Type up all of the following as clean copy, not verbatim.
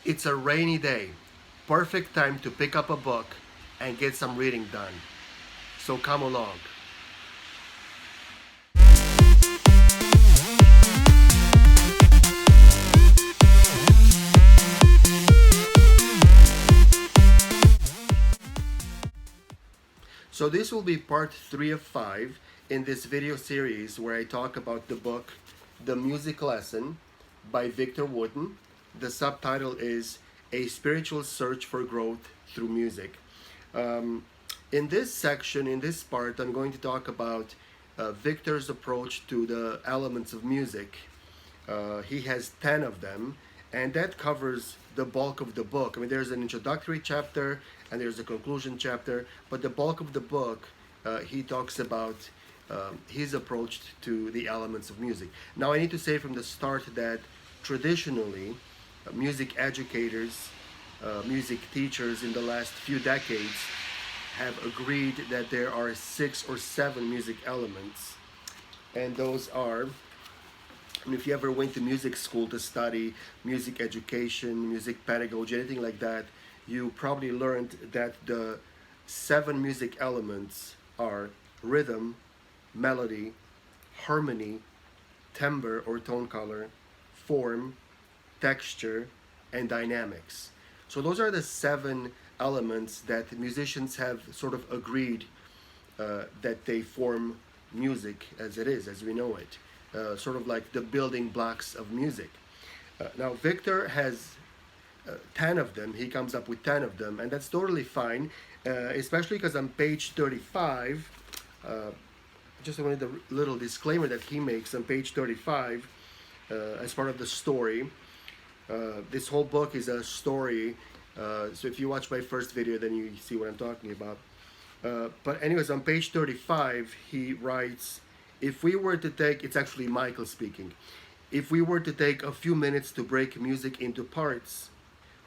It's a rainy day. Perfect time to pick up a book and get some reading done. So come along. So this will be part 3 of 5 in this video series where I talk about the book The Music Lesson by Victor Wooten. The subtitle is A Spiritual Search for Growth Through Music. Um, in this section, in this part, I'm going to talk about Victor's approach to the elements of music. He has 10 of them, and that covers the bulk of the book. I mean, there's an introductory chapter and there's a conclusion chapter, but the bulk of the book, he talks about his approach to the elements of music. Now, I need to say from the start that traditionally, music educators, music teachers in the last few decades have agreed that there are 6 or 7 music elements, and those are, and if you ever went to music school to study music education, music pedagogy, anything like that, you probably learned that the 7 music elements are rhythm, melody, harmony, timbre or tone color, form, texture, and dynamics. So those are the 7 elements that musicians have sort of agreed that they form music as it is, as we know it. Sort of like the building blocks of music. Now, Victor has 10 of them. He comes up with 10 of them, and that's totally fine, especially because on page 35, just wanted a little disclaimer that he makes on page 35 as part of the story. This whole book is a story, so if you watch my first video, then you see what I'm talking about. But anyways, on page 35, he writes, if we were to take, it's actually Michael speaking, if we were to take a few minutes to break music into parts,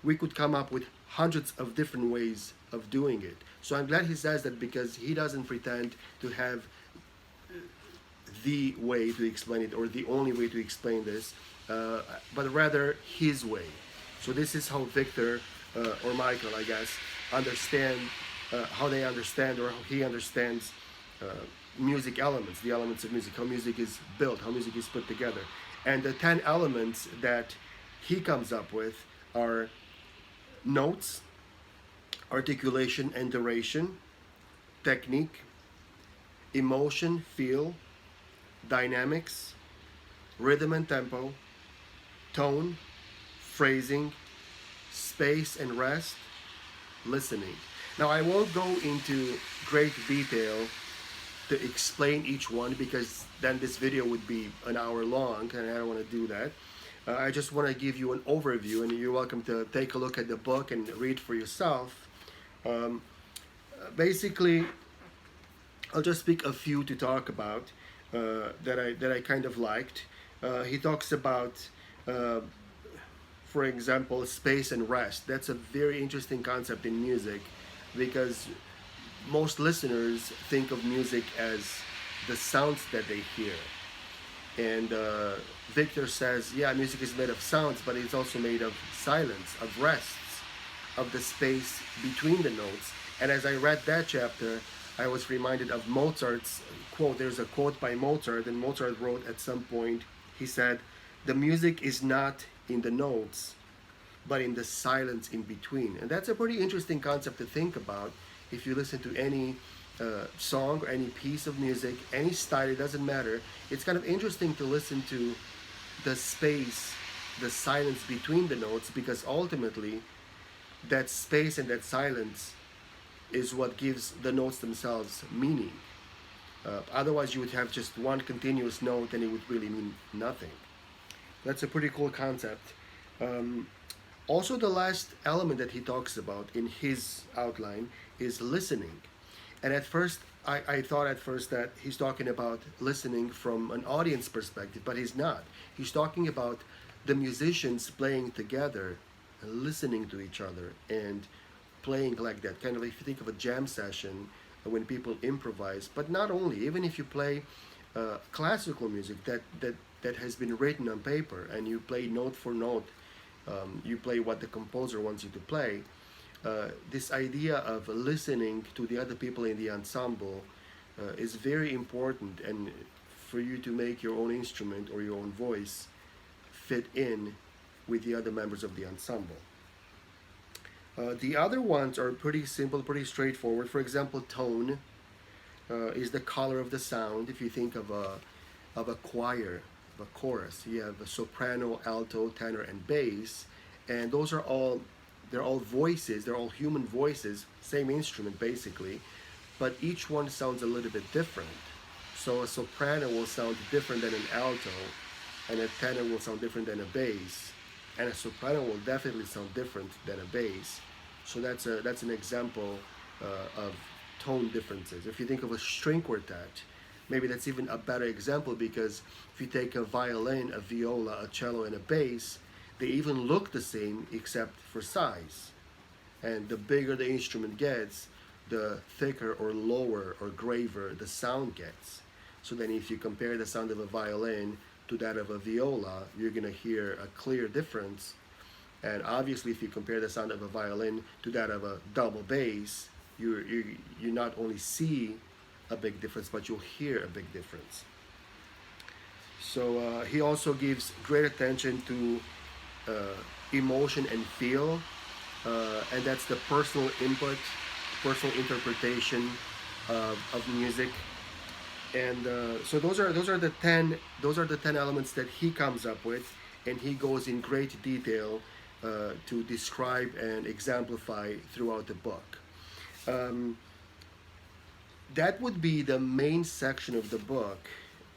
we could come up with hundreds of different ways of doing it. So I'm glad he says that, because he doesn't pretend to have the way to explain it or the only way to explain this, but rather his way. So this is how Victor, or Michael, I guess, understand, how they understand, or how he understands music elements, the elements of music, how music is built, how music is put together. And the 10 elements that he comes up with are notes, articulation and duration, technique, emotion, feel, dynamics, rhythm and tempo, tone, phrasing, space and rest, listening. Now, I won't go into great detail to explain each one, because then this video would be an hour long and I don't want to do that. I just want to give you an overview, and you're welcome to take a look at the book and read for yourself. Basically, I'll just pick a few to talk about that I kind of liked. He talks about, for example, space and rest. That's a very interesting concept in music, because most listeners think of music as the sounds that they hear. And Victor says, yeah, music is made of sounds, but it's also made of silence, of rests, of the space between the notes. And as I read that chapter, I was reminded of Mozart's quote. There's a quote by Mozart, and Mozart wrote at some point, he said, the music is not in the notes, but in the silence in between. And that's a pretty interesting concept to think about. If you listen to any song or any piece of music, any style, it doesn't matter. It's kind of interesting to listen to the space, the silence between the notes, because ultimately that space and that silence is what gives the notes themselves meaning. Otherwise, you would have just one continuous note and it would really mean nothing. That's a pretty cool concept. Also, the last element that he talks about in his outline is listening. And at first, I thought at first that he's talking about listening from an audience perspective, but he's not. He's talking about the musicians playing together, listening to each other, and playing like that. Kind of, if you think of a jam session, when people improvise, but not only, even if you play classical music that has been written on paper and you play note for note You play what the composer wants you to play. This idea of listening to the other people in the ensemble is very important, and for you to make your own instrument or your own voice fit in with the other members of the ensemble. The other ones are pretty simple, pretty straightforward. For example, tone is the color of the sound. If you think of a choir, of a chorus, you have a soprano, alto, tenor, and bass, and those are all, they're all voices. They're all human voices, same instrument basically, but each one sounds a little bit different. So a soprano will sound different than an alto, and a tenor will sound different than a bass, and a soprano will definitely sound different than a bass. So that's an example of tone differences. If you think of a string quartet, maybe that's even a better example, because if you take a violin, a viola, a cello, and a bass, they even look the same except for size. And the bigger the instrument gets, the thicker or lower or graver the sound gets. So then if you compare the sound of a violin to that of a viola, you're going to hear a clear difference. And obviously if you compare the sound of a violin to that of a double bass, you not only see a big difference, but you'll hear a big difference. So he also gives great attention to emotion and feel, and that's the personal input, personal interpretation of music. And so those are the 10 elements that he comes up with, and he goes in great detail to describe and exemplify throughout the book. That would be the main section of the book.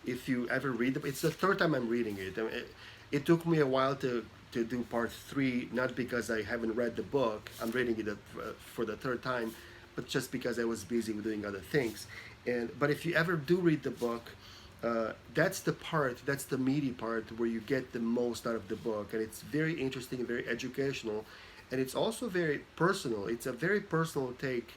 If you ever read it, it's the third time I'm reading it. I mean, it took me a while to do part 3, not because I haven't read the book. I'm reading it for the third time, but just because I was busy with doing other things. But if you ever do read the book, that's the meaty part where you get the most out of the book, and it's very interesting and very educational, and it's also very personal. It's a very personal take.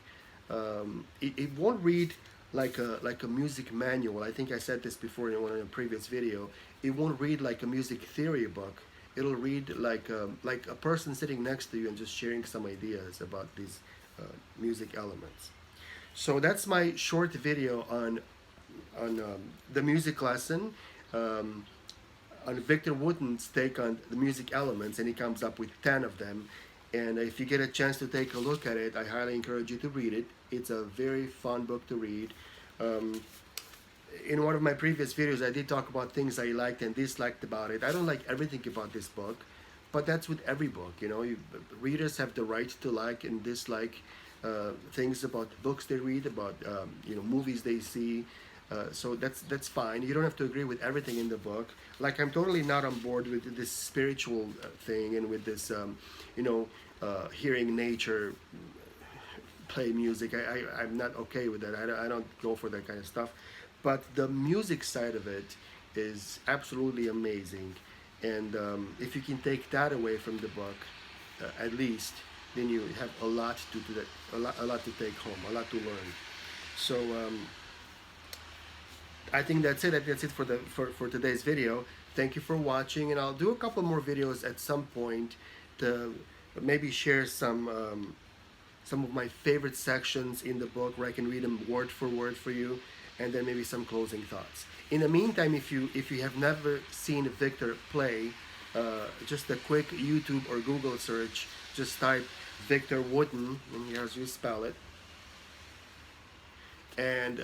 It won't read like a music manual. I think I said this before in a previous video. It won't read like a music theory book. It'll read like a person sitting next to you and just sharing some ideas about these music elements. So that's my short video on the music lesson, on Victor Wooten's take on the music elements, and he comes up with 10 of them. And if you get a chance to take a look at it, I highly encourage you to read it. It's a very fun book to read. In one of my previous videos, I did talk about things I liked and disliked about it. I don't like everything about this book, but that's with every book. You know, readers have the right to like and dislike things about books they read, about movies they see. So that's fine. You don't have to agree with everything in the book. Like, I'm totally not on board with this spiritual thing and with this, hearing nature play music. I'm not okay with that. I don't go for that kind of stuff. But the music side of it is absolutely amazing. And if you can take that away from the book, at least, then you have a lot a lot to take home, a lot to learn. So I think that's it. That's it for today's video. Thank you for watching, and I'll do a couple more videos at some point to maybe share some of my favorite sections in the book where I can read them word for word for you, and then maybe some closing thoughts. In the meantime, if you have never seen Victor play, just a quick YouTube or Google search, just type Victor Wooten, and here's how you spell it, and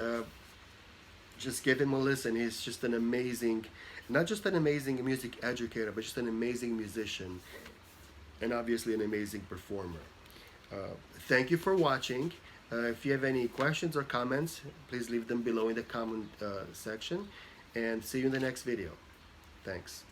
just give him a listen. He's just an amazing, not just an amazing music educator, but just an amazing musician, and obviously an amazing performer. Thank you for watching. If you have any questions or comments, please leave them below in the comment section, and see you in the next video. Thanks.